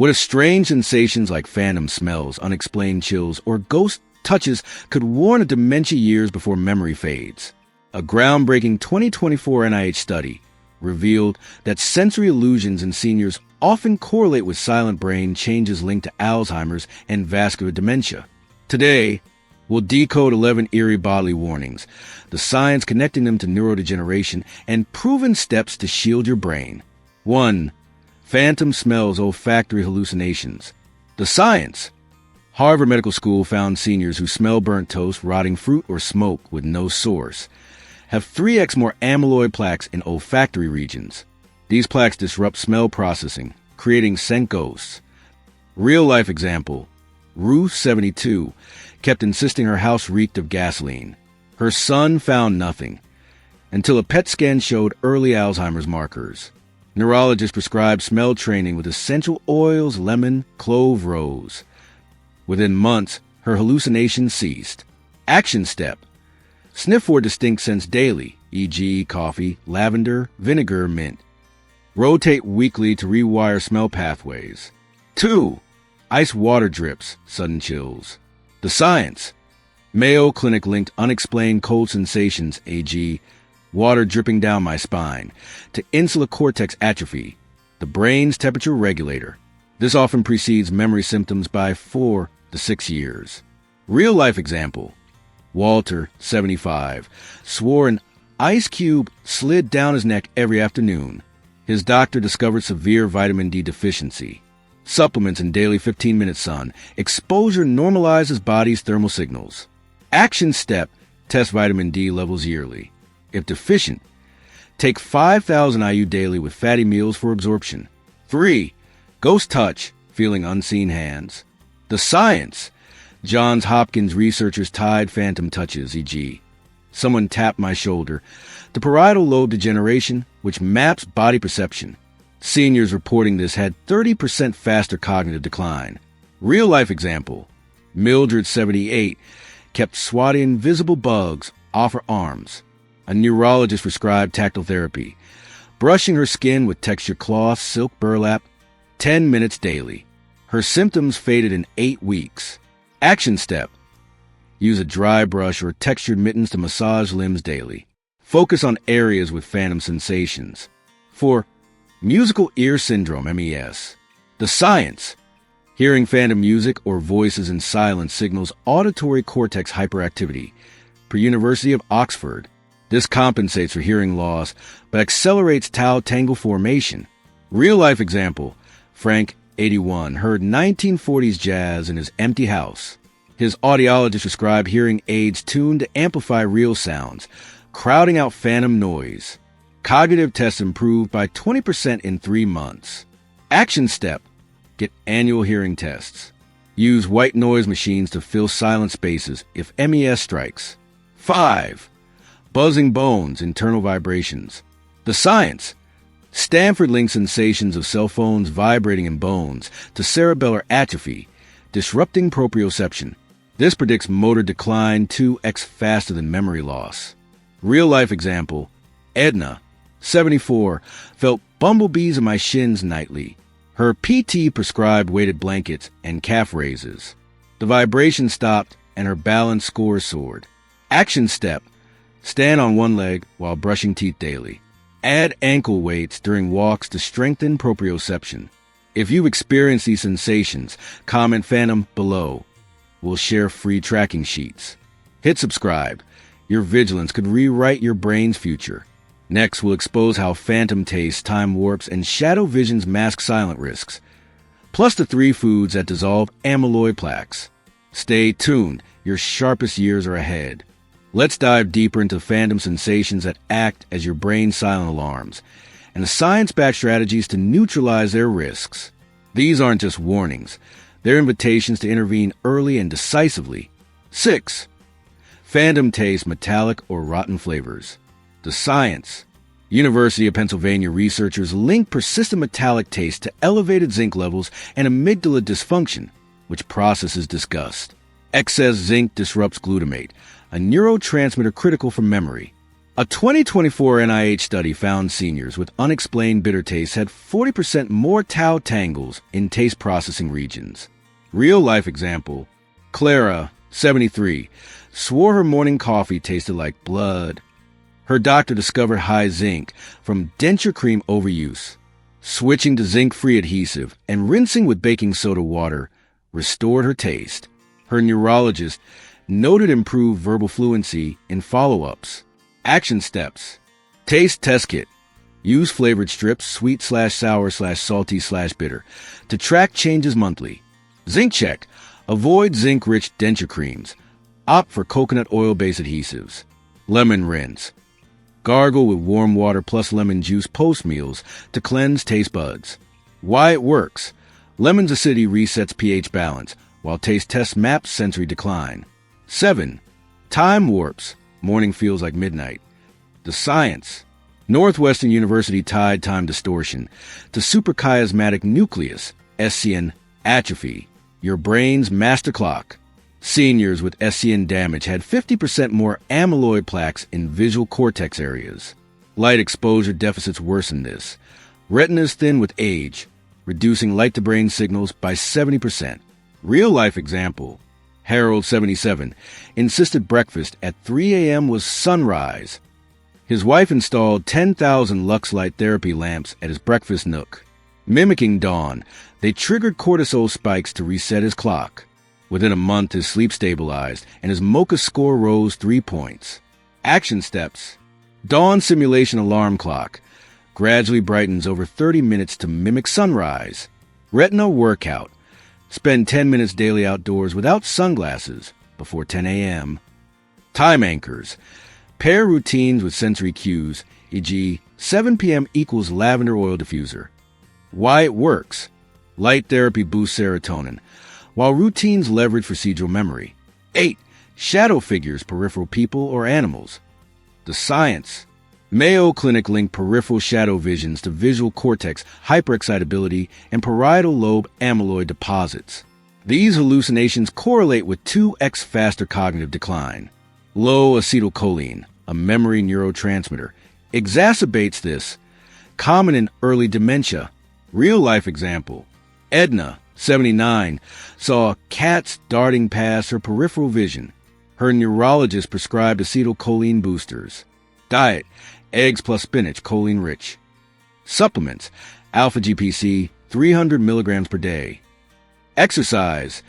What if strange sensations like phantom smells, unexplained chills, or ghost touches could warn of dementia years before memory fades? A groundbreaking 2024 NIH study revealed that sensory illusions in seniors often correlate with silent brain changes linked to Alzheimer's and vascular dementia. Today, we'll decode 11 eerie bodily warnings, the science connecting them to neurodegeneration, and proven steps to shield your brain. 1. Phantom smells, olfactory hallucinations. The science. Harvard Medical School found seniors who smell burnt toast, rotting fruit, or smoke with no source have 3x more amyloid plaques in olfactory regions. These plaques disrupt smell processing, creating scent ghosts. Real-life example. Ruth, 72, kept insisting her house reeked of gasoline. Her son found nothing, until a PET scan showed early Alzheimer's markers. Neurologists prescribed smell training with essential oils, lemon, clove, rose. Within months, her hallucinations ceased. Action step. Sniff 4 distinct scents daily, e.g. coffee, lavender, vinegar, mint. Rotate weekly to rewire smell pathways. 2. Ice water drips, sudden chills. The science. Mayo Clinic linked unexplained cold sensations, e.g. water dripping down my spine, to insular cortex atrophy, the brain's temperature regulator. This often precedes memory symptoms by 4 to 6 years. Real-life example. Walter, 75, swore an ice cube slid down his neck every afternoon. His doctor discovered severe vitamin D deficiency. Supplements and daily 15-minute sun. Exposure normalizes body's thermal signals. Action step, test vitamin D levels yearly. If deficient, take 5,000 IU daily with fatty meals for absorption. 3. Ghost touch, feeling unseen hands. The science. Johns Hopkins researchers tied phantom touches, e.g. someone tapped my shoulder, to parietal lobe degeneration, which maps body perception. Seniors reporting this had 30% faster cognitive decline. Real-life example. Mildred, 78, kept swatting invisible bugs off her arms. A neurologist prescribed tactile therapy, brushing her skin with textured cloth, silk burlap, 10 minutes daily. Her symptoms faded in 8 weeks. Action step. Use a dry brush or textured mittens to massage limbs daily. Focus on areas with phantom sensations. 4. Musical ear syndrome, MES. The science. Hearing phantom music or voices in silence signals auditory cortex hyperactivity. Per University of Oxford. This compensates for hearing loss, but accelerates tau tangle formation. Real-life example. Frank, 81, heard 1940s jazz in his empty house. His audiologist prescribed hearing aids tuned to amplify real sounds, crowding out phantom noise. Cognitive tests improved by 20% in 3 months. Action step. Get annual hearing tests. Use white noise machines to fill silent spaces if MES strikes. 5. Buzzing bones, internal vibrations. The science. Stanford linked sensations of cell phones vibrating in bones to cerebellar atrophy, disrupting proprioception. This predicts motor decline 2x faster than memory loss. Real-life example. Edna, 74, felt bumblebees in my shins nightly. Her PT prescribed weighted blankets and calf raises. The vibration stopped and her balance score soared. Action step. Stand on one leg while brushing teeth daily. Add ankle weights during walks to strengthen proprioception. If you experience these sensations, comment phantom below. We'll share free tracking sheets. Hit subscribe. Your vigilance could rewrite your brain's future. Next, we'll expose how phantom taste, time warps, and shadow visions mask silent risks, plus the 3 foods that dissolve amyloid plaques. Stay tuned. Your sharpest years are ahead. Let's dive deeper into phantom sensations that act as your brain's silent alarms, and the science-backed strategies to neutralize their risks. These aren't just warnings. They're invitations to intervene early and decisively. 6. Phantom taste, metallic or rotten flavors. The science. University of Pennsylvania researchers link persistent metallic taste to elevated zinc levels and amygdala dysfunction, which processes disgust. Excess zinc disrupts glutamate, a neurotransmitter critical for memory. A 2024 NIH study found seniors with unexplained bitter taste had 40% more tau tangles in taste processing regions. Real-life example, Clara, 73, swore her morning coffee tasted like blood. Her doctor discovered high zinc from denture cream overuse. Switching to zinc-free adhesive and rinsing with baking soda water restored her taste. Her neurologist noted improved verbal fluency in follow-ups. Action steps. Taste test kit. Use flavored strips, sweet/sour/salty/bitter, to track changes monthly. Zinc check. Avoid zinc-rich denture creams. Opt for coconut oil-based adhesives. Lemon rinse. Gargle with warm water plus lemon juice post-meals to cleanse taste buds. Why it works. Lemon's acidity resets pH balance, while taste test maps sensory decline. 7. Time warps. Morning feels like midnight. The science. Northwestern University tied time distortion to suprachiasmatic nucleus, SCN, atrophy, your brain's master clock. Seniors with SCN damage had 50% more amyloid plaques in visual cortex areas. Light exposure deficits worsen this. Retina is thin with age, reducing light-to-brain signals by 70%. Real-life example. Harold, 77, insisted breakfast at 3 a.m. was sunrise. His wife installed 10,000 lux light therapy lamps at his breakfast nook. Mimicking dawn, they triggered cortisol spikes to reset his clock. Within a month, his sleep stabilized, and his MoCA score rose 3 points. Action steps. Dawn simulation alarm clock. Gradually brightens over 30 minutes to mimic sunrise. Retina workout. Spend 10 minutes daily outdoors without sunglasses before 10 a.m. Time anchors. Pair routines with sensory cues, e.g., 7 p.m. equals lavender oil diffuser. Why it works. Light therapy boosts serotonin, while routines leverage procedural memory. 8. Shadow figures, peripheral people or animals. The science. Mayo Clinic linked peripheral shadow visions to visual cortex hyperexcitability and parietal lobe amyloid deposits. These hallucinations correlate with 2x faster cognitive decline. Low acetylcholine, a memory neurotransmitter, exacerbates this, common in early dementia. Real-life example. Edna, 79, saw cats darting past her peripheral vision. Her neurologist prescribed acetylcholine boosters. Diet. Eggs plus spinach, choline-rich. Supplements. Alpha-GPC, 300 milligrams per day. Exercise.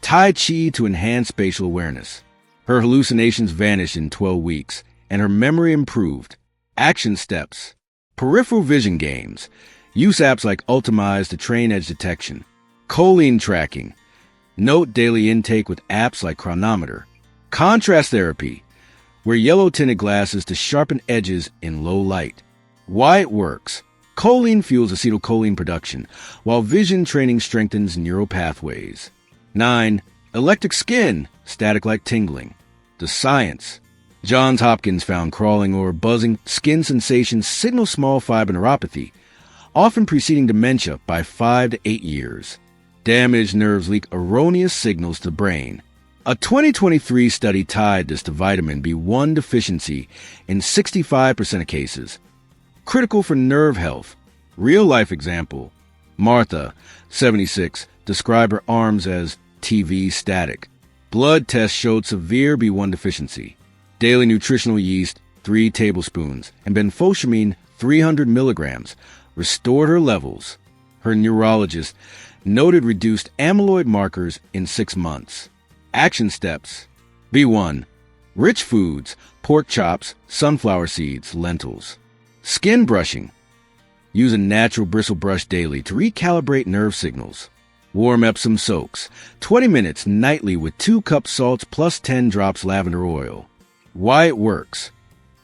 Tai Chi to enhance spatial awareness. Her hallucinations vanished in 12 weeks, and her memory improved. Action steps. Peripheral vision games. Use apps like Ultimize to train edge detection. Choline tracking. Note daily intake with apps like Chronometer. Contrast therapy. Wear yellow-tinted glasses to sharpen edges in low light. Why it works. Choline fuels acetylcholine production, while vision training strengthens neural pathways. 9. Electric skin, static like tingling. The science. Johns Hopkins found crawling or buzzing skin sensations signal small fiber neuropathy, often preceding dementia by 5 to 8 years. Damaged nerves leak erroneous signals to the brain. A 2023 study tied this to vitamin B1 deficiency in 65% of cases. Critical for nerve health. Real-life example. Martha, 76, described her arms as TV static. Blood tests showed severe B1 deficiency. Daily nutritional yeast, 3 tablespoons, and benfotiamine, 300 milligrams, restored her levels. Her neurologist noted reduced amyloid markers in 6 months. Action steps. B1. Rich foods, pork chops, sunflower seeds, lentils. Skin brushing. Use a natural bristle brush daily to recalibrate nerve signals. Warm Epsom soaks, 20 minutes nightly with 2 cups salts plus 10 drops lavender oil. Why it works.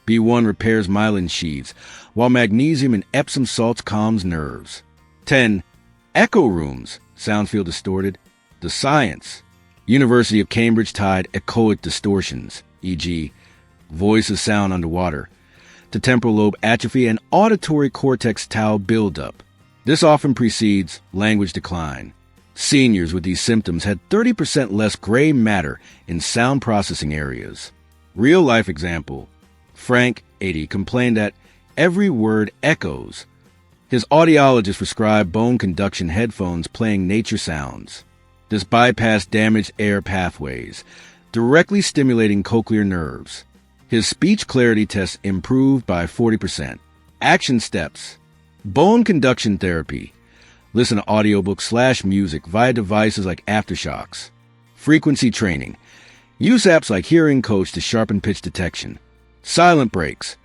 B1 repairs myelin sheaths, while magnesium in Epsom salts calms nerves. 10. Echo rooms, sounds feel distorted. The science. University of Cambridge tied echoic distortions, e.g., voice of sound underwater, to temporal lobe atrophy and auditory cortex tau buildup. This often precedes language decline. Seniors with these symptoms had 30% less gray matter in sound processing areas. Real-life example. Frank, 80, complained that every word echoes. His audiologist prescribed bone conduction headphones playing nature sounds. This bypassed damaged air pathways, directly stimulating cochlear nerves. His speech clarity test improved by 40%. Action steps. Bone conduction therapy. Listen to audiobooks/music via devices like Aftershocks. Frequency training. Use apps like Hearing Coach to sharpen pitch detection. Silent breaks.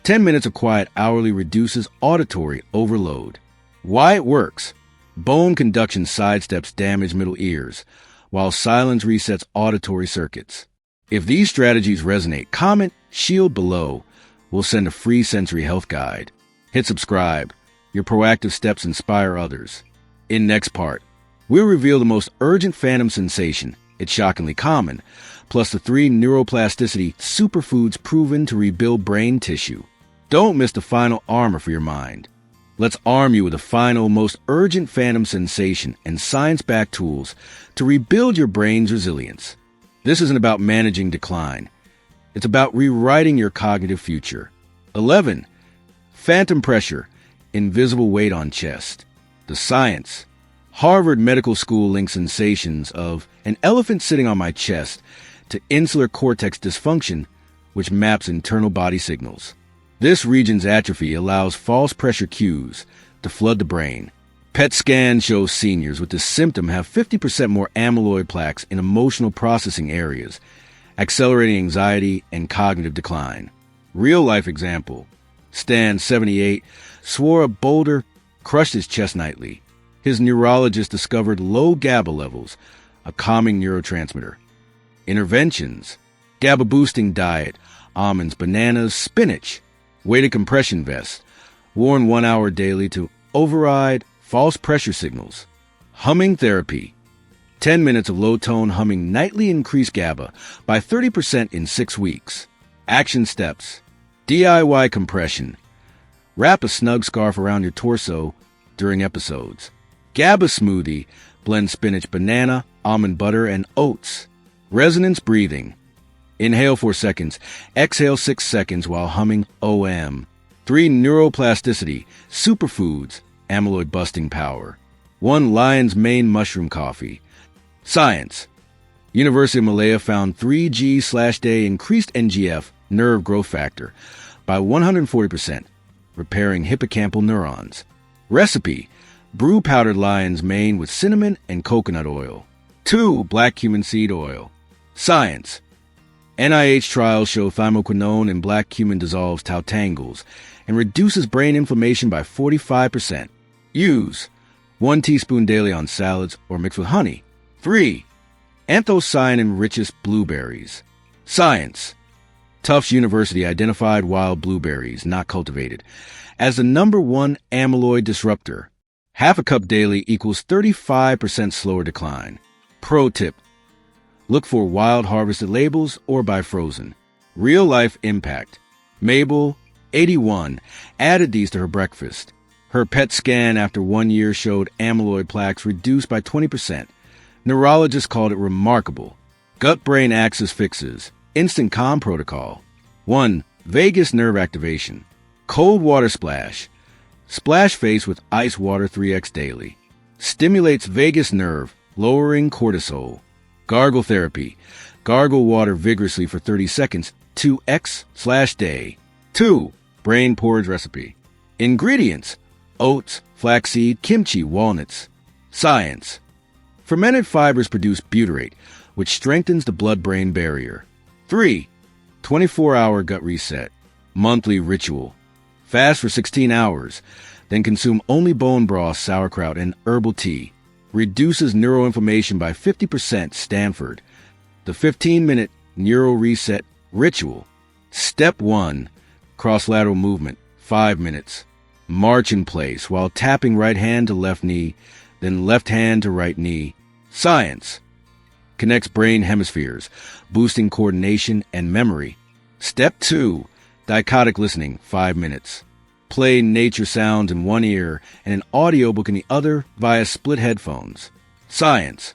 10 minutes of quiet hourly reduces auditory overload. Why it works. Bone conduction sidesteps damaged middle ears, while silence resets auditory circuits. If these strategies resonate, comment SHIELD below. We'll send a free sensory health guide. Hit subscribe. Your proactive steps inspire others. In next part, we'll reveal the most urgent phantom sensation, it's shockingly common, plus the 3 neuroplasticity superfoods proven to rebuild brain tissue. Don't miss the final armor for your mind. Let's arm you with the final, most urgent phantom sensation and science-backed tools to rebuild your brain's resilience. This isn't about managing decline. It's about rewriting your cognitive future. 11. Phantom pressure, invisible weight on chest. The science. Harvard Medical School links sensations of an elephant sitting on my chest to insular cortex dysfunction, which maps internal body signals. This region's atrophy allows false pressure cues to flood the brain. PET scan shows seniors with this symptom have 50% more amyloid plaques in emotional processing areas, accelerating anxiety and cognitive decline. Real-life example. Stan, 78, swore a boulder crushed his chest nightly. His neurologist discovered low GABA levels, a calming neurotransmitter. Interventions. GABA-Boosting Diet, almonds, bananas, spinach. Weighted compression vest, worn 1 hour daily to override false pressure signals. Humming therapy. 10 minutes of low-tone humming nightly increased GABA by 30% in 6 weeks. Action steps. DIY compression. Wrap a snug scarf around your torso during episodes. GABA smoothie. Blend spinach, banana, almond butter, and oats. Resonance breathing. Inhale 4 seconds. Exhale 6 seconds while humming OM. 3 neuroplasticity, superfoods, amyloid busting power. 1 lion's mane mushroom coffee. Science. University of Malaya found 3G/day increased NGF, nerve growth factor, by 140%, repairing hippocampal neurons. Recipe. Brew powdered lion's mane with cinnamon and coconut oil. 2 black cumin seed oil. Science. NIH trials show thymoquinone in black cumin dissolves tau tangles and reduces brain inflammation by 45%. Use 1 teaspoon daily on salads or mix with honey. 3. Anthocyanin-richest blueberries. Science. Tufts University identified wild blueberries, not cultivated, as the #1 amyloid disruptor. Half a cup daily equals 35% slower decline. Pro tip. Look for wild harvested labels or buy frozen. Real-life impact. Mabel, 81, added these to her breakfast. Her PET scan after 1 year showed amyloid plaques reduced by 20%. Neurologists called it remarkable. Gut-brain axis fixes. Instant calm protocol. 1. Vagus nerve activation. Cold water splash. Splash face with ice water 3x daily. Stimulates vagus nerve, lowering cortisol. Gargle therapy. Gargle water vigorously for 30 seconds, 2x/day. 2. Brain porridge recipe. Ingredients. Oats, flaxseed, kimchi, walnuts. Science. Fermented fibers produce butyrate, which strengthens the blood-brain barrier. 3. 24-hour gut reset. Monthly ritual. Fast for 16 hours, then consume only bone broth, sauerkraut, and herbal tea. Reduces neuroinflammation by 50%. Stanford. The 15-minute Neuro Reset Ritual. Step 1. Cross-lateral movement, 5 minutes. March in place while tapping right hand to left knee, then left hand to right knee. Science. Connects brain hemispheres, boosting coordination and memory. Step 2. Dichotic listening, 5 minutes. Play nature sounds in one ear and an audiobook in the other via split headphones. Science.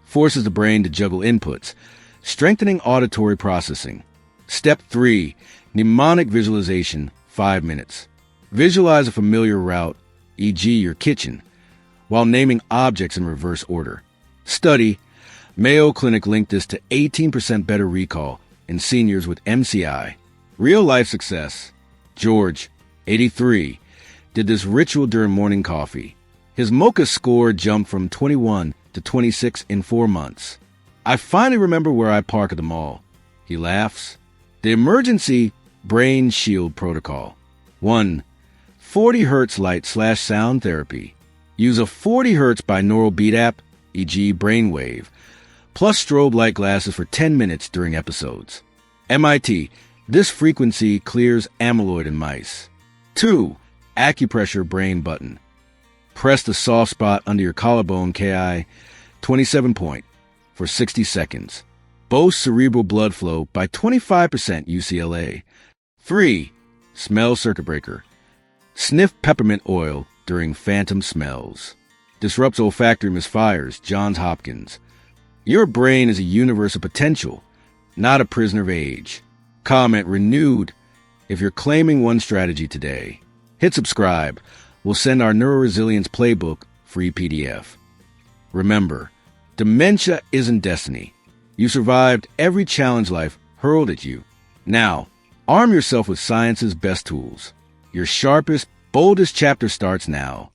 Forces the brain to juggle inputs, strengthening auditory processing. Step 3. Mnemonic visualization, 5 minutes. Visualize a familiar route, e.g. your kitchen, while naming objects in reverse order. Study, Mayo Clinic linked this to 18% better recall in seniors with MCI. Real-life success. George, 83, did this ritual during morning coffee. His mocha score jumped from 21 to 26 in 4 months. I finally remember where I park at the mall. He laughs. The emergency brain shield protocol. 1. 40 Hz light/sound therapy. Use a 40 Hz binaural beat app, e.g. brainwave, plus strobe light glasses for 10 minutes during episodes. MIT, this frequency clears amyloid in mice. 2. Acupressure brain button. Press the soft spot under your collarbone Ki 27 point for 60 seconds. Boosts cerebral blood flow by 25% UCLA. 3. Smell circuit breaker. Sniff peppermint oil during phantom smells. Disrupts olfactory misfires, Johns Hopkins. Your brain is a universe of potential, not a prisoner of age. Comment renewed if you're claiming one strategy today. Hit subscribe. We'll send our Neuroresilience Playbook free PDF. Remember, dementia isn't destiny. You survived every challenge life hurled at you. Now, arm yourself with science's best tools. Your sharpest, boldest chapter starts now.